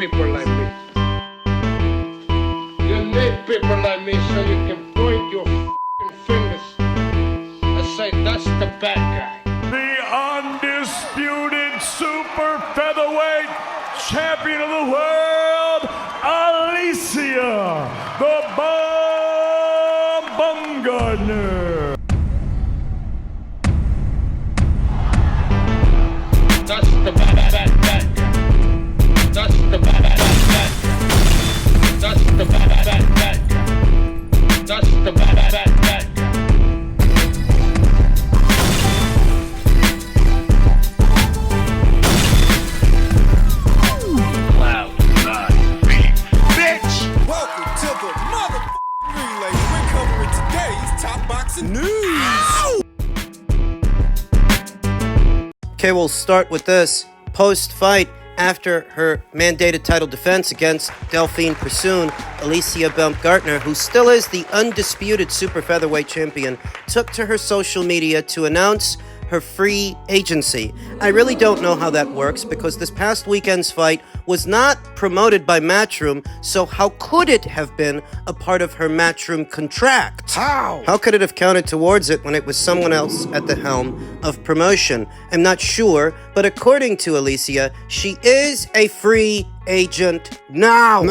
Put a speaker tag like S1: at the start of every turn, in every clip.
S1: people like me. You need people like me so you can point your f***ing fingers and say, that's the bad guy.
S2: The undisputed super featherweight champion of the world, Alicia, the Baumgardner.
S1: That's the bad guy. That's the bad guy. That's the bad guy. That's the bad guy.
S3: Welcome to the motherfucking relay. We're covering today's top boxing news.
S4: Okay, we'll start with this. Post-fight, after her mandated title defense against Delphine Persoon, Alicia Baumgardner, who still is the undisputed super featherweight champion, took to her social media to announce her free agency. I really don't know how that works because this past weekend's fight was not promoted by Matchroom, so how could it have been a part of her Matchroom contract? How could it have counted towards it when it was someone else at the helm of promotion? I'm not sure, but according to Alicia, she is a free agent now.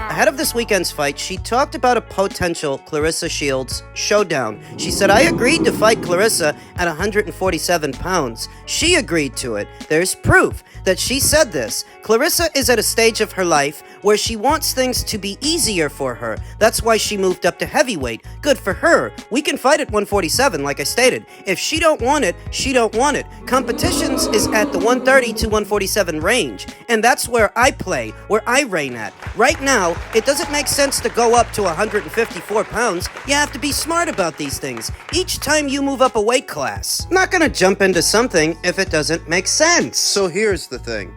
S4: Ahead of this weekend's fight, she talked about a potential Clarissa Shields showdown. She said, I agreed to fight Clarissa at 147 pounds. She agreed to it. There's proof that she said this. Clarissa is at a stage of her life where she wants things to be easier for her. That's why she moved up to heavyweight. Good for her. We can fight at 147, like I stated. If she don't want it, she don't want it. Competitions is at the 130 to 147 range, and that's where I play, where I reign at. Right now, it doesn't make sense to go up to 154 pounds. You have to be smart about these things. Each time you move up a weight class. I'm not gonna jump into something if it doesn't make sense. So here's the thing.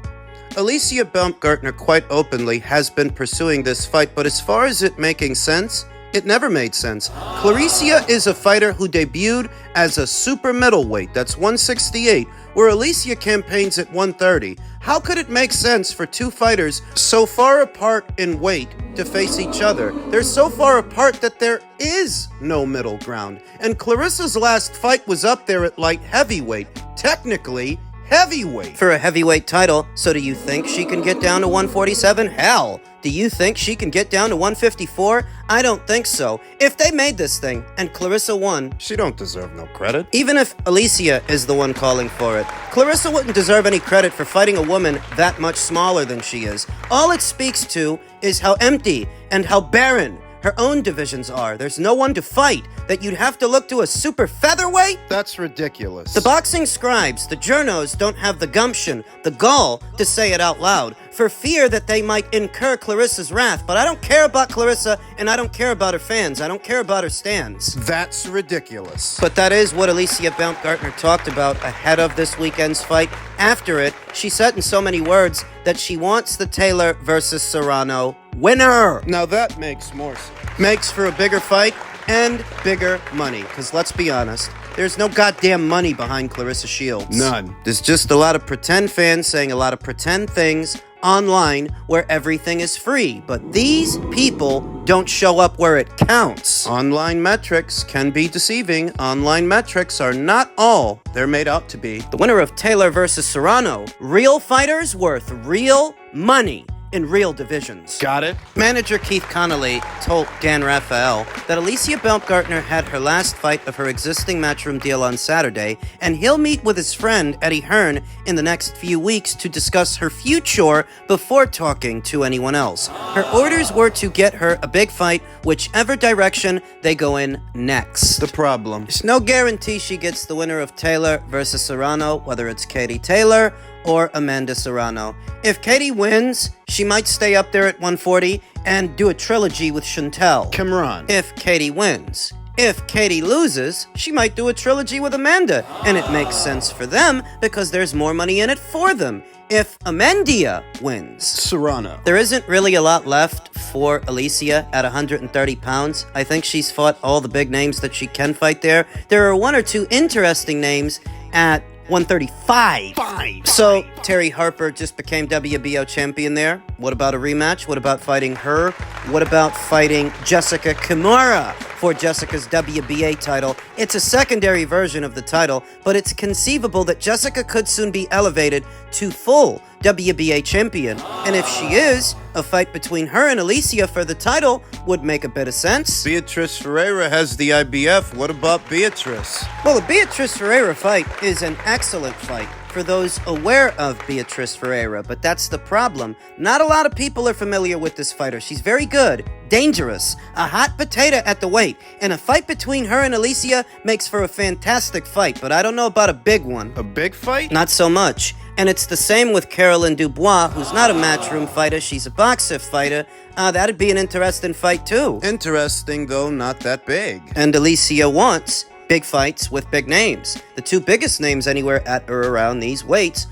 S4: Alicia Baumgardner quite openly has been pursuing this fight, but as far as it making sense, it never made sense. Clarissa is a fighter who debuted as a super middleweight, that's 168, where Alicia campaigns at 130. How could it make sense for two fighters so far apart in weight to face each other? They're so far apart that there is no middle ground. And Clarissa's last fight was up there at light heavyweight. Technically, heavyweight. For a heavyweight title, so do you think she can get down to 147? Hell. Do you think she can get down to 154? I don't think so. If they made this thing and Clarissa won, she don't deserve no credit. Even if Alicia is the one calling for it, Clarissa wouldn't deserve any credit for fighting a woman that much smaller than she is. All it speaks to is how empty and how barren her own divisions are. There's no one to fight, that you'd have to look to a super featherweight? That's ridiculous. The boxing scribes, the journos, don't have the gumption, the gall, to say it out loud, for fear that they might incur Clarissa's wrath. But I don't care about Clarissa, and I don't care about her fans. I don't care about her stands. That's ridiculous. But that is what Alicia Baumgardner talked about ahead of this weekend's fight. After it, she said in so many words that she wants the Taylor versus Serrano winner. Now that makes more sense. Makes for a bigger fight and bigger money. Because let's be honest, there's no goddamn money behind Clarissa Shields. None. There's just a lot of pretend fans saying a lot of pretend things online where everything is free. But these people don't show up where it counts. Online metrics can be deceiving. Online metrics are not all they're made out to be. The winner of Taylor versus Serrano, real fighters worth real money in real divisions. Got it? Manager Keith Connolly told Dan Raphael that Alicia Baumgardner had her last fight of her existing Matchroom deal on Saturday, and he'll meet with his friend Eddie Hearn in the next few weeks to discuss her future before talking to anyone else. Her orders were to get her a big fight, whichever direction they go in next. The problem. There's no guarantee she gets the winner of Taylor versus Serrano, whether it's Katie Taylor or Amanda Serrano. If Katie wins, she might stay up there at 140 and do a trilogy with Chantel Cameron. If Katie wins. If Katie loses, she might do a trilogy with Amanda, and it makes sense for them because there's more money in it for them. If Amanda wins, Serrano. There isn't really a lot left for Alicia at 130 pounds. I think she's fought all the big names that she can fight there. There are one or two interesting names at 135. So Terry Harper just became WBO champion there. What about a rematch? What about fighting her? What about fighting Jessica Kimura for Jessica's WBA title? It's a secondary version of the title, but it's conceivable that Jessica could soon be elevated to full WBA champion. And if she is, a fight between her and Alicia for the title would make a bit of sense.
S5: Beatrice Ferreira has the IBF. What about Beatrice?
S4: Well, the Beatrice Ferreira fight is an excellent fight for those aware of Beatrice Ferreira, but that's the problem. Not a lot of people are familiar with this fighter. She's very good, dangerous, a hot potato at the weight, and a fight between her and Alicia makes for a fantastic fight, but I don't know about a big one.
S5: A big fight?
S4: Not so much. And it's the same with Caroline Dubois, who's not a matchroom fighter, she's a boxer fighter. That'd be an interesting fight too.
S5: Interesting, though not that big.
S4: And Alicia wants big fights with big names. The two biggest names anywhere at or around these weights,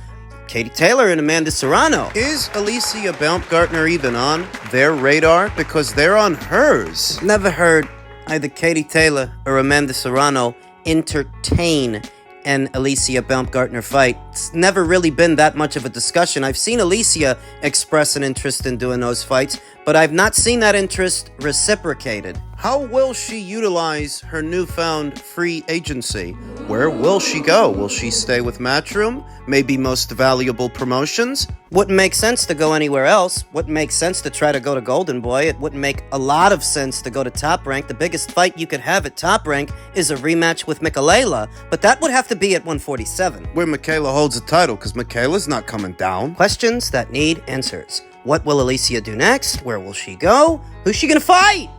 S4: Katie Taylor and Amanda Serrano.
S5: Is Alicia Baumgardner even on their radar? Because they're on hers.
S4: Never heard either Katie Taylor or Amanda Serrano entertain an Alicia Baumgardner fight. It's never really been that much of a discussion. I've seen Alicia express an interest in doing those fights, but I've not seen that interest reciprocated.
S5: How will she utilize her newfound free agency? Where will she go? Will she stay with Matchroom? Maybe Most Valuable Promotions?
S4: Wouldn't make sense to go anywhere else. Wouldn't make sense to try to go to Golden Boy. It wouldn't make a lot of sense to go to Top Rank. The biggest fight you could have at Top Rank is a rematch with Michaela, but that would have to be at 147.
S5: Where Michaela holds the title, because Michaela's not coming down.
S4: Questions that need answers. What will Alicia do next? Where will she go? Who's she gonna fight?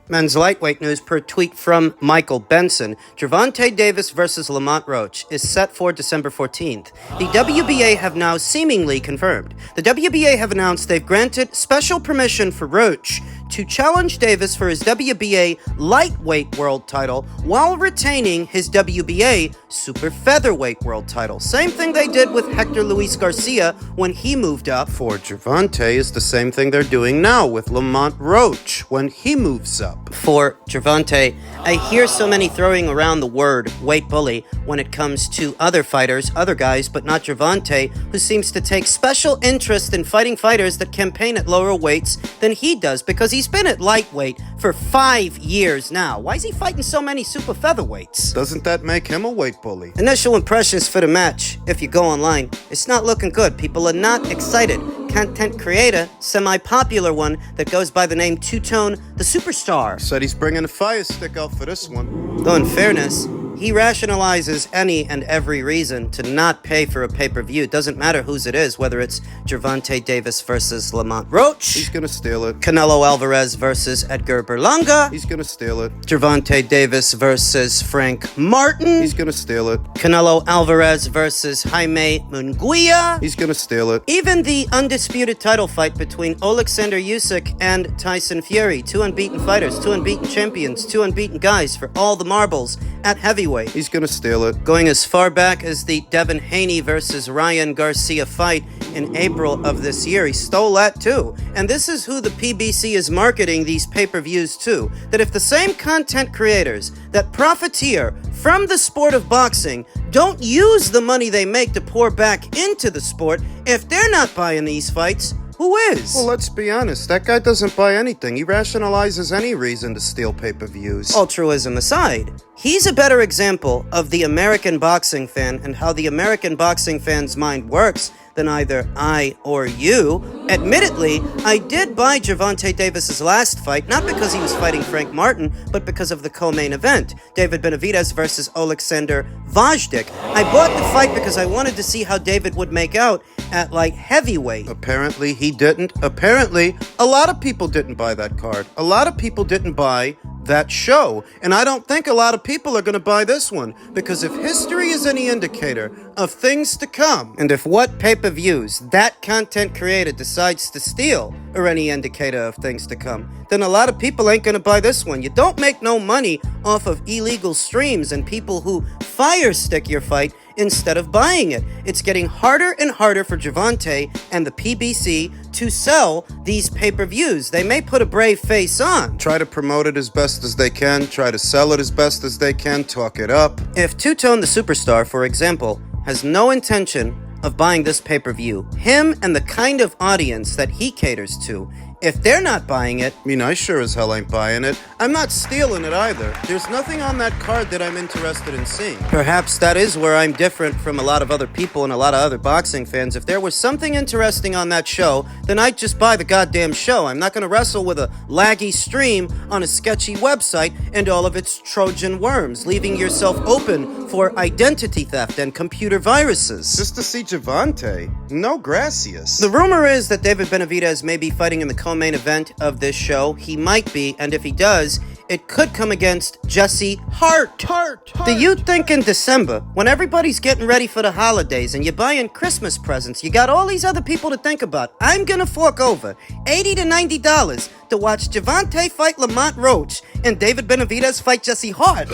S4: Men's lightweight news per tweet from Michael Benson. Gervonta Davis versus Lamont Roach is set for December 14th. The WBA have now seemingly confirmed. The WBA have announced they've granted special permission for Roach to challenge Davis for his WBA lightweight world title while retaining his WBA super featherweight world title. Same thing they did with Hector Luis Garcia when he moved up.
S5: For Gervonta is the same thing they're doing now with Lamont Roach when he moves up.
S4: For Gervonta, I hear so many throwing around the word weight bully when it comes to other fighters, other guys, but not Gervonta, who seems to take special interest in fighting fighters that campaign at lower weights than he does, because he's been at lightweight for 5 years now. Why is he fighting so many super featherweights?
S5: Doesn't that make him a weight bully?
S4: Initial impressions for the match, if you go online, it's not looking good. People are not excited. Content creator, semi-popular one that goes by the name Two-Tone the Superstar.
S5: Said he's bringing a fire stick out for this one.
S4: Though in fairness, he rationalizes any and every reason to not pay for a pay-per-view. Doesn't matter whose it is, whether it's Gervonta Davis versus Lamont Roach.
S5: He's gonna steal it.
S4: Canelo Alvarez versus Edgar Berlanga.
S5: He's gonna steal it.
S4: Gervonta Davis versus Frank Martin.
S5: He's gonna steal it.
S4: Canelo Alvarez versus Jaime Munguia.
S5: He's gonna steal it.
S4: Even the undisputed title fight between Alexander Usyk and Tyson Fury. Two unbeaten fighters, two unbeaten champions, two unbeaten guys for all the marbles at heavyweight.
S5: He's gonna steal it.
S4: Going as far back as the Devin Haney versus Ryan Garcia fight in April of this year. He stole that too. And this is who the PBC is marketing these pay-per-views to. That if the same content creators that profiteer from the sport of boxing don't use the money they make to pour back into the sport, if they're not buying these fights, who is?
S5: Well, let's be honest. That guy doesn't buy anything. He rationalizes any reason to steal pay-per-views.
S4: Altruism aside, he's a better example of the American boxing fan and how the American boxing fan's mind works than either I or you. Admittedly, I did buy Gervonta Davis's last fight, not because he was fighting Frank Martin, but because of the co-main event, David Benavidez versus Alexander Vajdik. I bought the fight because I wanted to see how David would make out at light heavyweight.
S5: Apparently he didn't. Apparently, a lot of people didn't buy that card. A lot of people didn't buy that show. And I don't think a lot of people are going to buy this one, because if history is any indicator of things to come, and if what pay-per-views that content creator decides to steal are any indicator of things to come, then a lot of people ain't going to buy this one. You don't make no money off of illegal streams and people who fire stick your fight instead of buying it. It's getting harder and harder for Gervonta and the PBC to sell these pay-per-views. They may put a brave face on. Try to promote it as best as they can, try to sell it as best as they can, talk it up.
S4: If Two-Tone the Superstar, for example, has no intention of buying this pay-per-view. Him and the kind of audience that he caters to, if they're not buying it...
S5: I mean, I sure as hell ain't buying it. I'm not stealing it either. There's nothing on that card that I'm interested in seeing.
S4: Perhaps that is where I'm different from a lot of other people and a lot of other boxing fans. If there was something interesting on that show, then I'd just buy the goddamn show. I'm not going to wrestle with a laggy stream on a sketchy website and all of its Trojan worms, leaving yourself open for identity theft and computer viruses.
S5: Just to see Gervonta. No gracias.
S4: The rumor is that David Benavidez may be fighting in the co-main event of this show. He might be, and if he does, it could come against Jesse Hart. Do you think in December, when everybody's getting ready for the holidays and you're buying Christmas presents, you got all these other people to think about, I'm gonna fork over $80 to $90 to watch Gervonta fight Lamont Roach and David Benavidez fight Jesse Hart?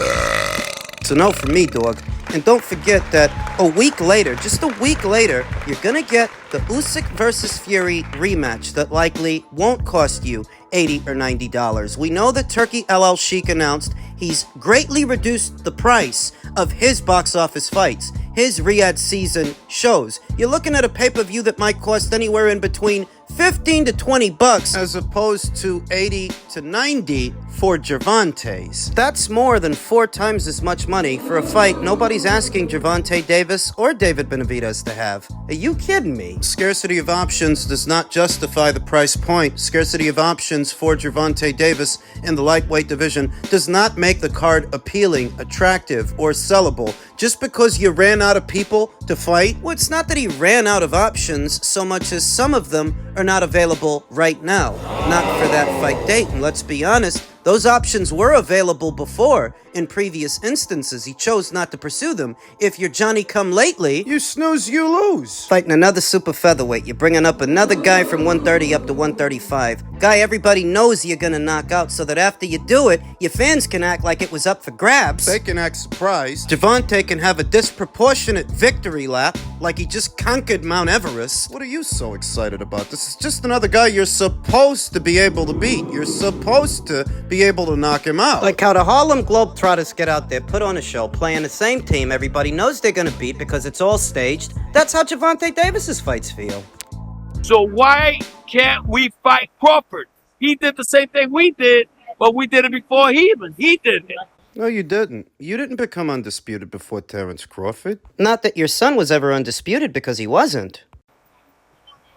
S4: So no for me, dog. And don't forget that a week later, just a week later, you're gonna get the Usyk versus Fury rematch that likely won't cost you $80 or $90. We know that Turkey LL Sheik announced he's greatly reduced the price of his box office fights, his Riyadh season shows. You're looking at a pay-per-view that might cost anywhere in between $15 to $20
S5: as opposed to $80 to $90 for Gervonta's.
S4: That's more than 4 times as much money for a fight nobody's asking Gervonta Davis or David Benavidez to have. Are you kidding me?
S5: Scarcity of options does not justify the price point. Scarcity of options for Gervonta Davis in the lightweight division does not make the card appealing, attractive, or sellable. Just because you ran out of people to fight?
S4: Well, it's not that he ran out of options so much as some of them are not available right now. Not for that fight date, and let's be honest, those options were available before. In previous instances, he chose not to pursue them. If you're Johnny-come-lately...
S5: You snooze, you lose.
S4: Fighting another super featherweight. You're bringing up another guy from 130 up to 135. Guy everybody knows you're gonna knock out so that after you do it, your fans can act like it was up for grabs.
S5: They can act surprised.
S4: Gervonta can have a disproportionate victory lap like he just conquered Mount Everest.
S5: What are you so excited about? This is just another guy you're supposed to be able to beat. You're supposed to be able to knock him out.
S4: Like how the Harlem Globetrotters get out there, put on a show, playing the same team everybody knows they're gonna beat because it's all staged. That's how Gervonta Davis's fights feel.
S1: So why can't we fight Crawford? He did the same thing we did, but we did it before he did it.
S5: No, you didn't. You didn't become undisputed before Terence Crawford.
S4: Not that your son was ever undisputed, because he wasn't.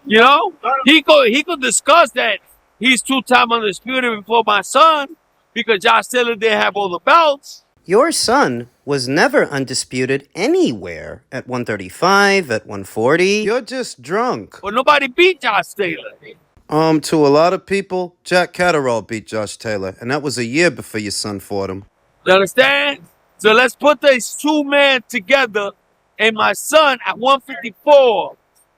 S1: You know, he could discuss that he's 2-time undisputed before my son because Josh Taylor didn't have all the belts.
S4: Your son was never undisputed anywhere. At 135, at 140.
S5: You're just drunk.
S1: But nobody beat Josh Taylor.
S5: To a lot of people, Jack Catterall beat Josh Taylor, and that was a year before your son fought him.
S1: You understand? So let's put these 2 men together, and my son at 154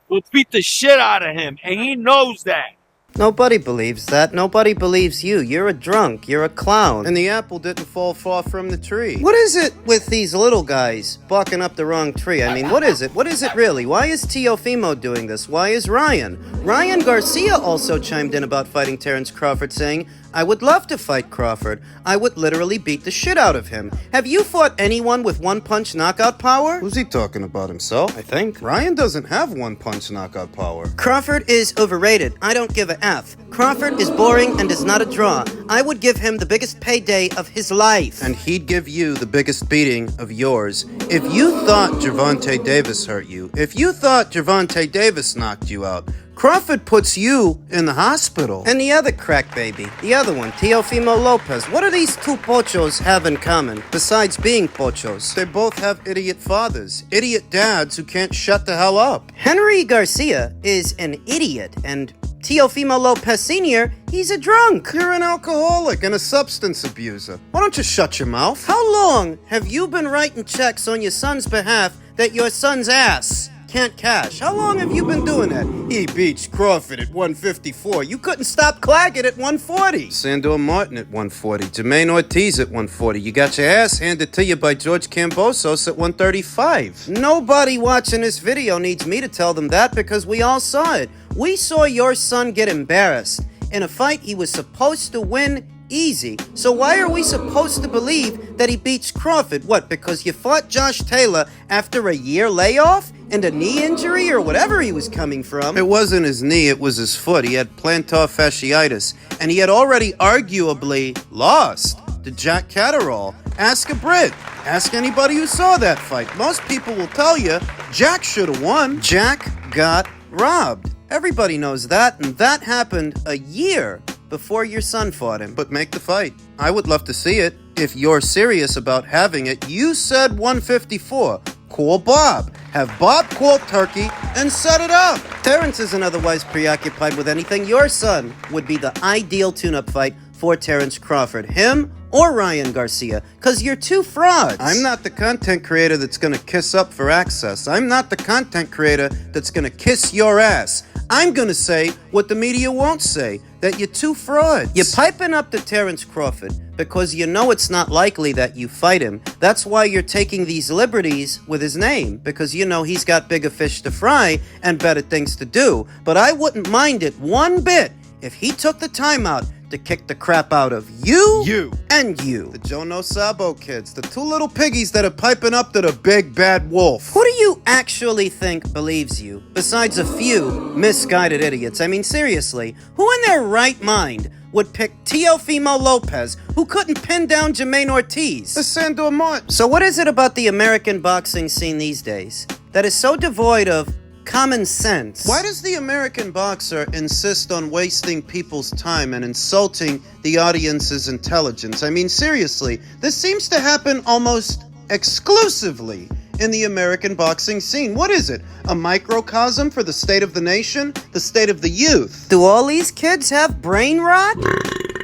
S1: will beat the shit out of him, and he knows that.
S4: Nobody believes that. Nobody believes you. You're a drunk. You're a clown.
S5: And the apple didn't fall far from the tree.
S4: What is it with these little guys barking up the wrong tree? I mean, what is it? What is it really? Why is Teofimo doing this? Why is Ryan? Ryan Garcia also chimed in about fighting Terence Crawford, saying, I would love to fight Crawford. I would literally beat the shit out of him. Have you fought anyone with one-punch knockout power?
S5: Who's he talking about, himself?
S4: I think.
S5: Ryan doesn't have one-punch knockout power.
S4: Crawford is overrated. I don't give a F. Crawford is boring and is not a draw. I would give him the biggest payday of his life.
S5: And he'd give you the biggest beating of yours. If you thought Gervonta Davis hurt you, if you thought Gervonta Davis knocked you out, Crawford puts you in the hospital.
S4: And the other crack baby, the other one, Teofimo Lopez, what do these 2 pochos have in common, besides being pochos?
S5: They both have idiot fathers, idiot dads who can't shut the hell up.
S4: Henry Garcia is an idiot, and Teofimo Lopez Sr., he's a drunk.
S5: You're an alcoholic and a substance abuser. Why don't you shut your mouth?
S4: How long have you been writing checks on your son's behalf that your son's ass can't cash? How long have you been doing that? He beats Crawford at 154. You couldn't stop Claggett at 140.
S5: Sandor Martin at 140. Jermaine Ortiz at 140. You got your ass handed to you by George Kambosos at 135.
S4: Nobody watching this video needs me to tell them that because we all saw it. We saw your son get embarrassed in a fight he was supposed to win easy. So why are we supposed to believe that he beats Crawford? What, because you fought Josh Taylor after a year layoff? And a knee injury or whatever he was coming from?
S5: It wasn't his knee, it was his foot. He had plantar fasciitis, and he had already arguably lost to Jack Catterall. Ask a Brit. Ask anybody who saw that fight. Most people will tell you Jack should have won. Jack got robbed. Everybody knows that, and that happened a year before your son fought him. But make the fight. I would love to see it. If you're serious about having it, you said 154. Call Bob. Have Bob call Turkey and set it up.
S4: Terence isn't otherwise preoccupied with anything. Your son would be the ideal tune-up fight for Terence Crawford. Him or Ryan Garcia, because you're two frauds.
S5: I'm not the content creator that's going to kiss up for access. I'm not the content creator that's going to kiss your ass. I'm going to say what the media won't say, that you're two frauds.
S4: You're piping up to Terence Crawford because you know it's not likely that you fight him. That's why you're taking these liberties with his name, because you know he's got bigger fish to fry and better things to do. But I wouldn't mind it one bit if he took the time out to kick the crap out of you and you.
S5: The Joe No Sabo kids, the two little piggies that are piping up to the big bad wolf.
S4: Who do you actually think believes you, besides a few misguided idiots? I mean, seriously, who in their right mind would pick Teofimo Lopez, who couldn't pin down Jermaine Ortiz?
S5: The Sandor Martin.
S4: So what is it about the American boxing scene these days that is so devoid of common sense?
S5: Why does the American boxer insist on wasting people's time and insulting the audience's intelligence? I mean, seriously, this seems to happen almost exclusively in the American boxing scene. What is it? A microcosm for the state of the nation? The state of the youth?
S4: Do all these kids have brain rot?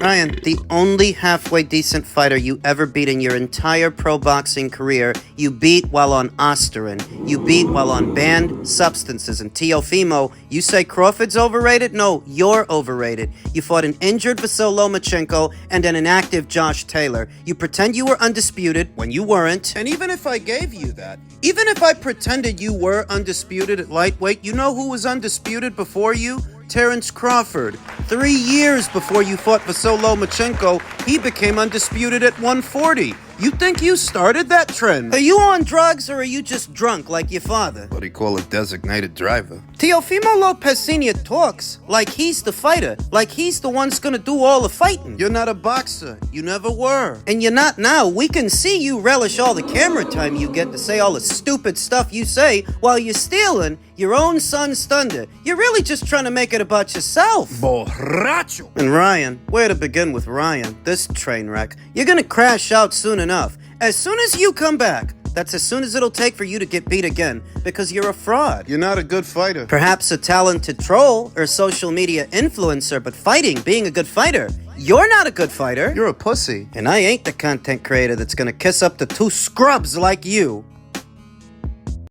S4: Ryan, the only halfway decent fighter you ever beat in your entire pro boxing career, you beat while on Osterin. You beat while on banned substances. And Teofimo, you say Crawford's overrated? No, you're overrated. You fought an injured Vasyl Lomachenko and an inactive Josh Taylor. You pretend you were undisputed when you weren't.
S5: And even if I gave you that, even if I pretended you were undisputed at lightweight, you know who was undisputed before you? Terence Crawford. 3 years before you fought Vasyl Lomachenko, he became undisputed at 140. You think you started that trend?
S4: Are you on drugs or are you just drunk like your father?
S5: What do you call a designated driver?
S4: Teofimo Lopez Sr. talks like he's the fighter, like he's the one's gonna do all the fighting.
S5: You're not a boxer. You never were.
S4: And you're not now. We can see you relish all the camera time you get to say all the stupid stuff you say while you're stealing your own son's thunder. You're really just trying to make it about yourself.
S5: Borracho.
S4: And Ryan, where to begin with Ryan? This train wreck. You're gonna crash out soon enough. As soon as you come back, that's as soon as it'll take for you to get beat again, because you're a fraud.
S5: You're not a good fighter.
S4: Perhaps a talented troll or social media influencer, but being a good fighter. You're not a good fighter.
S5: You're a pussy.
S4: And I ain't the content creator that's gonna kiss up to two scrubs like you.